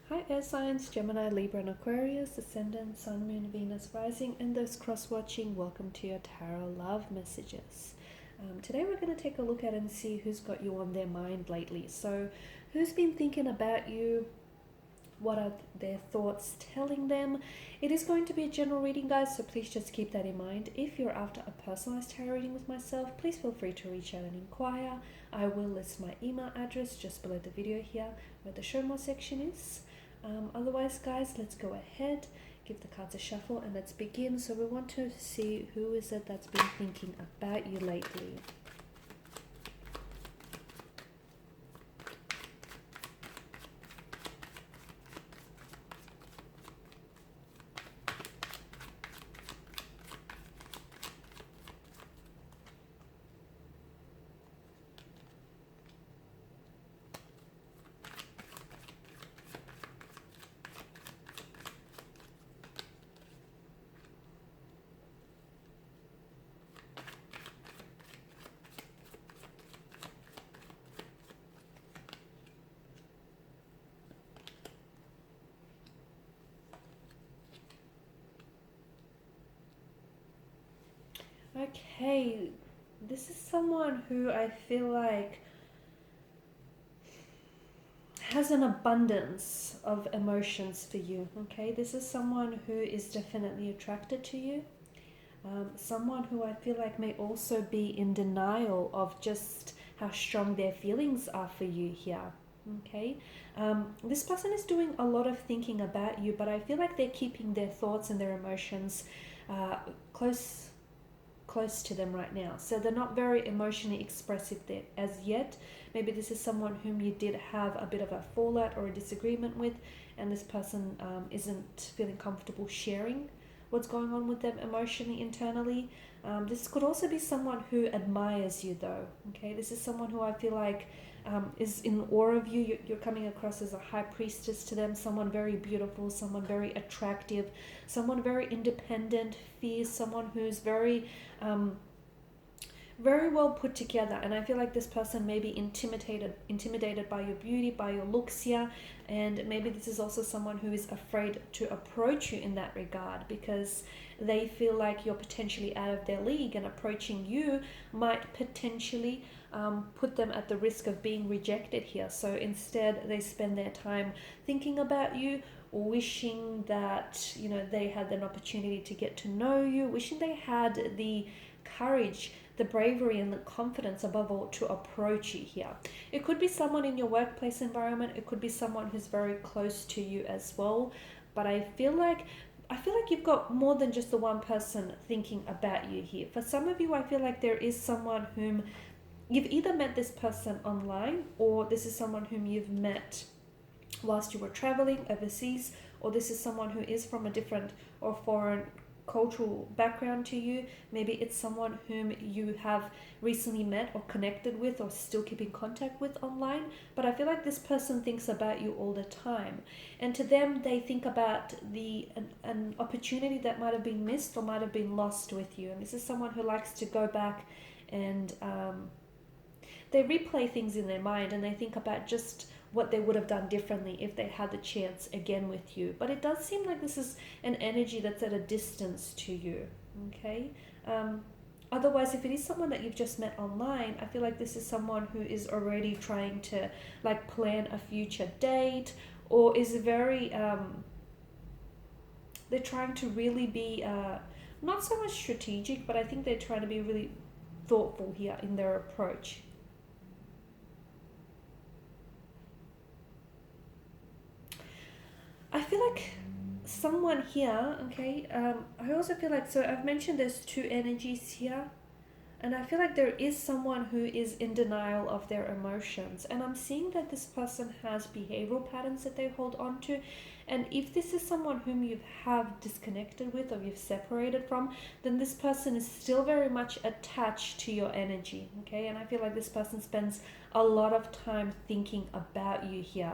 Hi air signs, Gemini, Libra and Aquarius, Ascendant, Sun, Moon, Venus, Rising, and those cross-watching, welcome to your Tarot Love Messages. Today we're going to take a look at and see who's got you on their mind lately. So who's been thinking about you? What are their thoughts telling them? It is going to be a general reading, guys, so please just keep that in mind. If you're after a personalized tarot reading with myself, please feel free to reach out and inquire. I will list my email address just below the video here where the show more section is. Otherwise, guys, let's go ahead, give the cards a shuffle, and let's begin. So we want to see who is it that's been thinking about you lately. Okay, this is someone who I feel like has an abundance of emotions for you. Okay, this is someone who is definitely attracted to you. Someone who I feel like may also be in denial of just how strong their feelings are for you here. Okay, this person is doing a lot of thinking about you, but I feel like they're keeping their thoughts and their emotions close to them right now. So they're not very emotionally expressive there as yet. Maybe this is someone whom you did have a bit of a fallout or a disagreement with, and this person isn't feeling comfortable sharing what's going on with them emotionally, internally. This could also be someone who admires you though. Okay, this is someone who I feel like is in awe of you. You're coming across as a high priestess to them, someone very beautiful, someone very attractive, someone very independent, fierce, someone who's very well put together. And I feel like this person may be intimidated by your beauty, by your looks here, and maybe this is also someone who is afraid to approach you in that regard because they feel like you're potentially out of their league, and approaching you might potentially put them at the risk of being rejected here. So instead they spend their time thinking about you, wishing that they had an opportunity to get to know you, wishing they had the courage, the bravery and the confidence above all to approach you here. It could be someone in your workplace environment, it could be someone who's very close to you as well, but I feel like you've got more than just the one person thinking about you here. For some of you, I feel like there is someone whom you've either met this person online, or this is someone whom you've met whilst you were traveling overseas, or this is someone who is from a different or foreign cultural background to you. Maybe it's someone whom you have recently met or connected with or still keep in contact with online, but I feel like this person thinks about you all the time, and to them they think about an opportunity that might have been missed or might have been lost with you. And this is someone who likes to go back and they replay things in their mind, and they think about just what they would have done differently if they had the chance again with you. But it does seem like this is an energy that's at a distance to you. Okay, otherwise, if it is someone that you've just met online, I feel like this is someone who is already trying to plan a future date, or is very they're trying to really be not so much strategic, but I think they're trying to be really thoughtful here in their approach. I feel like someone here, okay, I also feel like, so I've mentioned there's two energies here, and I feel like there is someone who is in denial of their emotions, and I'm seeing that this person has behavioral patterns that they hold on to. And if this is someone whom you have disconnected with or you've separated from, then this person is still very much attached to your energy, okay? And I feel like this person spends a lot of time thinking about you here.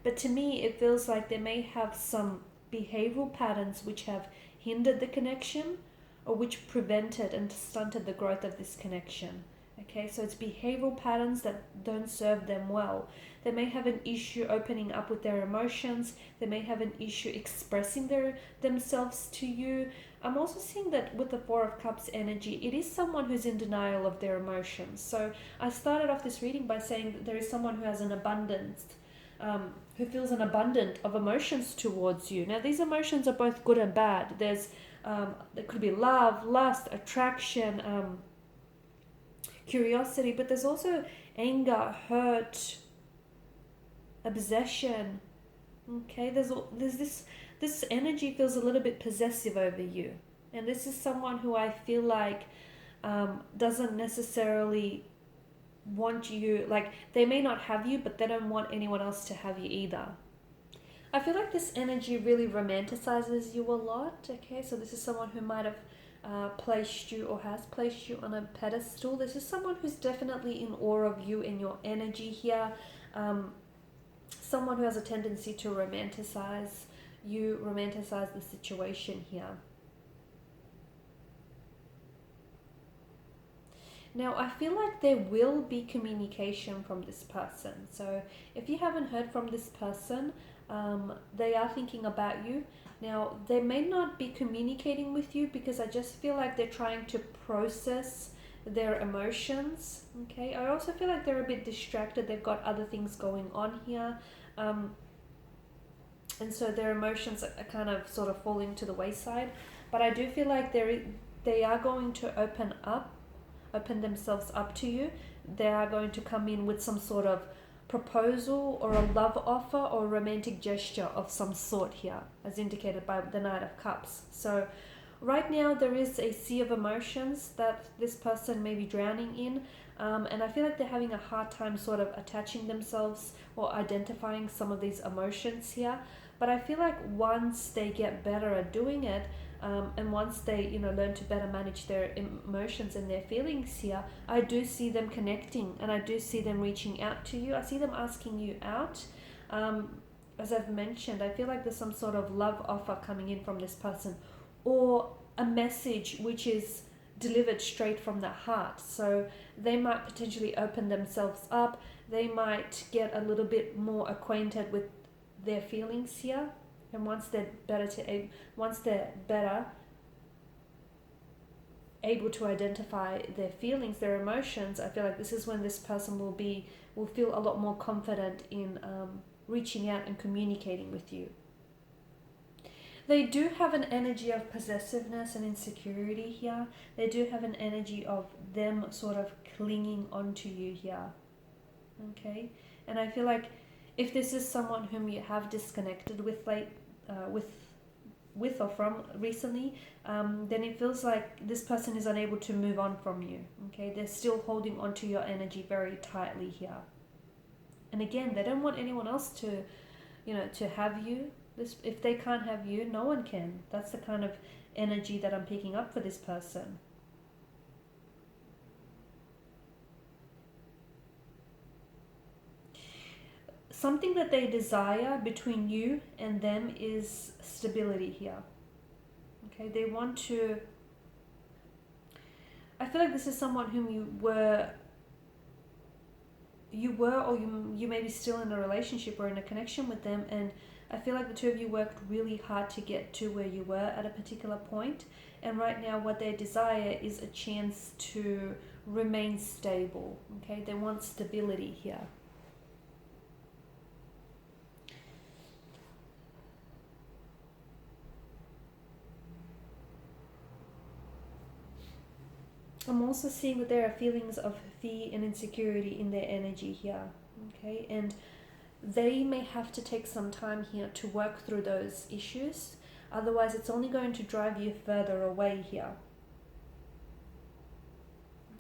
But to me, it feels like they may have some behavioral patterns which have hindered the connection, or which prevented and stunted the growth of this connection. Okay, so it's behavioral patterns that don't serve them well. They may have an issue opening up with their emotions. They may have an issue expressing themselves to you. I'm also seeing that with the Four of Cups energy, it is someone who's in denial of their emotions. So I started off this reading by saying that there is someone who has an abundance, who feels an abundance of emotions towards you. Now, these emotions are both good and bad. There could be love, lust, attraction, curiosity, but there's also anger, hurt, obsession. Okay, there's this energy feels a little bit possessive over you, and this is someone who I feel like doesn't necessarily want you, like they may not have you, but they don't want anyone else to have you either. I feel like this energy really romanticizes you a lot. Okay, so this is someone who might have placed you or has placed you on a pedestal. This is someone who's definitely in awe of you and your energy here. Someone who has a tendency to romanticize you, romanticize the situation here. Now, I feel like there will be communication from this person. So if you haven't heard from this person, they are thinking about you. Now, they may not be communicating with you because I just feel like they're trying to process their emotions. Okay, I also feel like they're a bit distracted. They've got other things going on here. And so their emotions are kind of sort of falling to the wayside. But I do feel like they are going to open themselves up to you. They are going to come in with some sort of proposal or a love offer or a romantic gesture of some sort here, as indicated by the Knight of Cups. So right now there is a sea of emotions that this person may be drowning in, and I feel like they're having a hard time sort of attaching themselves or identifying some of these emotions here. But I feel like once they get better at doing it, and once they learn to better manage their emotions and their feelings here, I do see them connecting, and I do see them reaching out to you. I see them asking you out. As I've mentioned, I feel like there's some sort of love offer coming in from this person, or a message which is delivered straight from the heart. So they might potentially open themselves up. They might get a little bit more acquainted with their feelings here, and once they're better able to identify their feelings, their emotions, I feel like this is when this person will feel a lot more confident in reaching out and communicating with you. They do have an energy of possessiveness and insecurity here. They do have an energy of them sort of clinging onto you here. Okay, and I feel like if this is someone whom you have disconnected with with or from recently, then it feels like this person is unable to move on from you. Okay, they're still holding on to your energy very tightly here. And again, they don't want anyone else to have you. If they can't have you, no one can. That's the kind of energy that I'm picking up for this person. Something that they desire between you and them is stability here. Okay, they want to... I feel like this is someone whom you were or you may be still in a relationship or in a connection with them, and I feel like the two of you worked really hard to get to where you were at a particular point, and right now what they desire is a chance to remain stable. Okay, they want stability here. I'm also seeing that there are feelings of fear and insecurity in their energy here. Okay, and they may have to take some time here to work through those issues. Otherwise, it's only going to drive you further away here.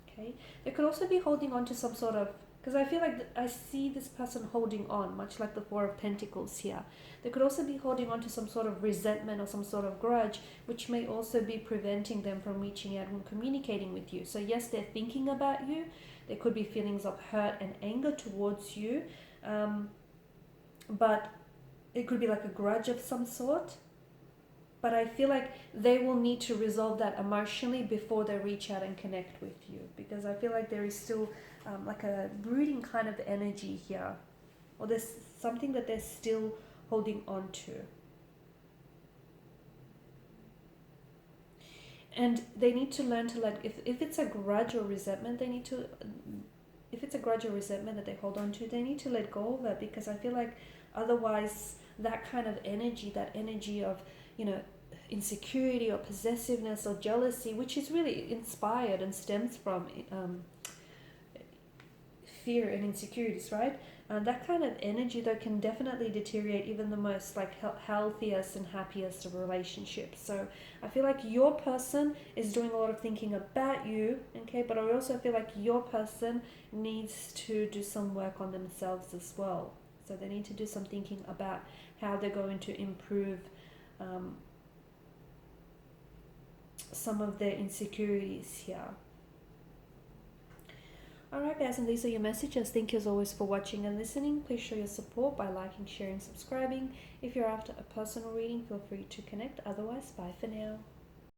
Okay, they could also be holding on to some sort of... Because I feel like I see this person holding on, much like the Four of Pentacles here. They could also be holding on to some sort of resentment or some sort of grudge, which may also be preventing them from reaching out and communicating with you. So yes, they're thinking about you. There could be feelings of hurt and anger towards you. But it could be like a grudge of some sort. but I feel like they will need to resolve that emotionally before they reach out and connect with you, because I feel like there is still like a brooding kind of energy here, or there's something that they're still holding on to. And they need to learn to let, if it's a grudge or resentment, they need to, if it's a grudge or resentment that they hold on to, they need to let go of it, because I feel like otherwise that kind of energy, that energy of, you know, insecurity or possessiveness or jealousy, which is really inspired and stems from fear and insecurities, right? That kind of energy though can definitely deteriorate even the most like healthiest and happiest of relationships. So I feel like your person is doing a lot of thinking about you, okay, but I also feel like your person needs to do some work on themselves as well. So they need to do some thinking about how they're going to improve some of their insecurities here. Alright guys, and these are your messages. Thank you as always for watching and listening. Please show your support by liking, sharing, subscribing. If you're after a personal reading, feel free to connect. Otherwise, bye for now.